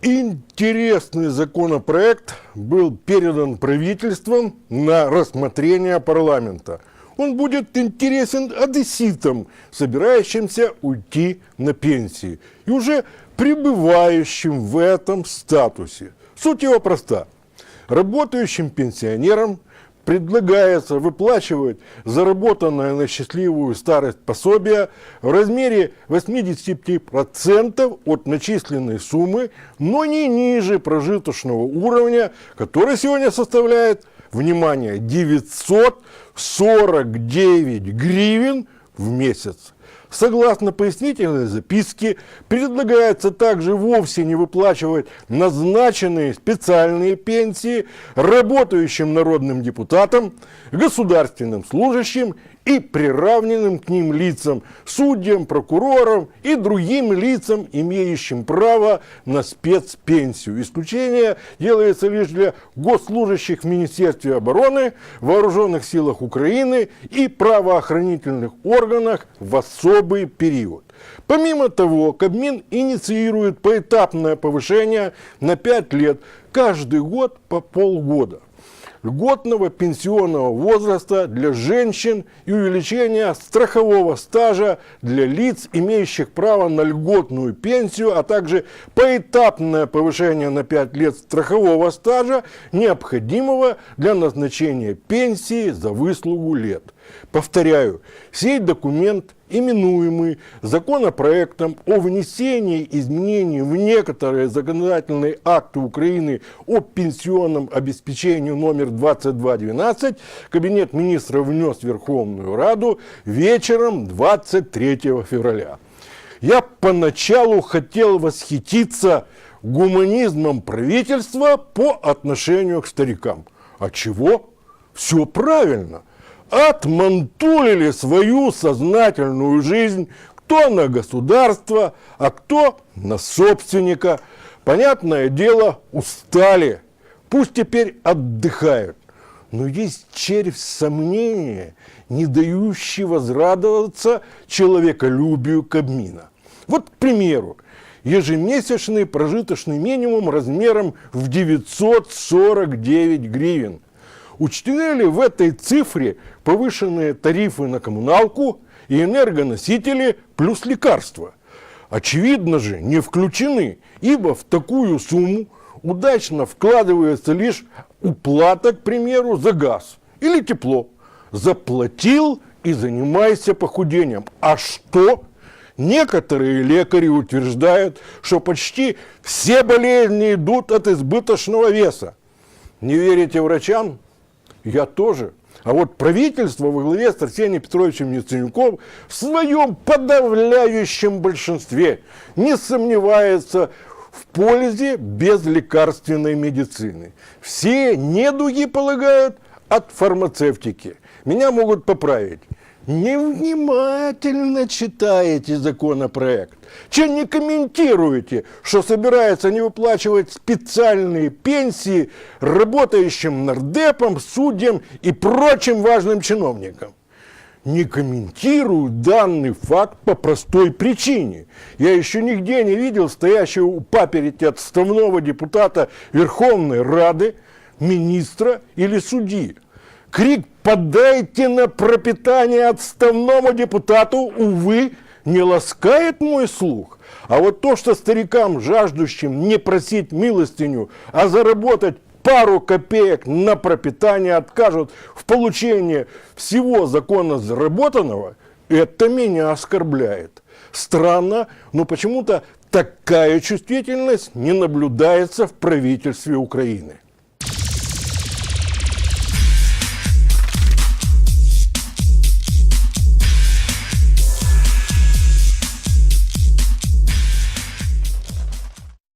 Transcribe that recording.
Интересный законопроект был передан правительством на рассмотрение парламента. Он будет интересен одесситам, собирающимся уйти на пенсии и уже пребывающим в этом статусе. Суть его проста. Работающим пенсионерам предлагается выплачивать заработанное на счастливую старость пособие в размере 85% от начисленной суммы, но не ниже прожиточного уровня, который сегодня составляет, внимание, 949 гривен в месяц. Согласно пояснительной записке, предлагается также вовсе не выплачивать назначенные специальные пенсии работающим народным депутатам, государственным служащим и приравненным к ним лицам, судьям, прокурорам и другим лицам, имеющим право на спецпенсию. Исключение делается лишь для госслужащих в Министерстве обороны, Вооруженных силах Украины и правоохранительных органах в особый период. Помимо того, Кабмин инициирует поэтапное повышение на 5 лет, каждый год по полгода, льготного пенсионного возраста для женщин и увеличения страхового стажа для лиц, имеющих право на льготную пенсию, а также поэтапное повышение на 5 лет страхового стажа, необходимого для назначения пенсии за выслугу лет. Повторяю, сей документ, именуемый законопроектом о внесении изменений в некоторые законодательные акты Украины о пенсионном обеспечении номер 2212, Кабинет министров внес в Верховную Раду вечером 23 февраля. Я поначалу хотел восхититься гуманизмом правительства по отношению к старикам. А чего? Все правильно. Отмантулили свою сознательную жизнь, кто на государство, а кто на собственника. Понятное дело, устали. Пусть теперь отдыхают. Но есть червь сомнения, не дающий возрадоваться человеколюбию Кабмина. Вот, к примеру, ежемесячный прожиточный минимум размером в 949 гривен. Учтены ли в этой цифре повышенные тарифы на коммуналку и энергоносители плюс лекарства? Очевидно же, не включены, ибо в такую сумму удачно вкладывается лишь уплата, к примеру, за газ или тепло. Заплатил и занимайся похудением. А что? Некоторые лекари утверждают, что почти все болезни идут от избыточного веса. Не верите врачам? Я тоже. А вот правительство во главе с Арсением Петровичем Яценюком в своем подавляющем большинстве не сомневается в пользе безлекарственной медицины. Все недуги полагают от фармацевтики. Меня могут поправить. Невнимательно читаете законопроект, че не комментируете, что собирается не выплачивать специальные пенсии работающим нардепам, судьям и прочим важным чиновникам. Не комментирую данный факт по простой причине. Я еще нигде не видел стоящего у паперти отставного депутата Верховной Рады, министра или судьи. Крик «подайте на пропитание отставному депутату», увы, не ласкает мой слух. А вот то, что старикам, жаждущим не просить милостыню, а заработать пару копеек на пропитание, откажут в получении всего законно заработанного, это меня оскорбляет. Странно, но почему-то такая чувствительность не наблюдается в правительстве Украины.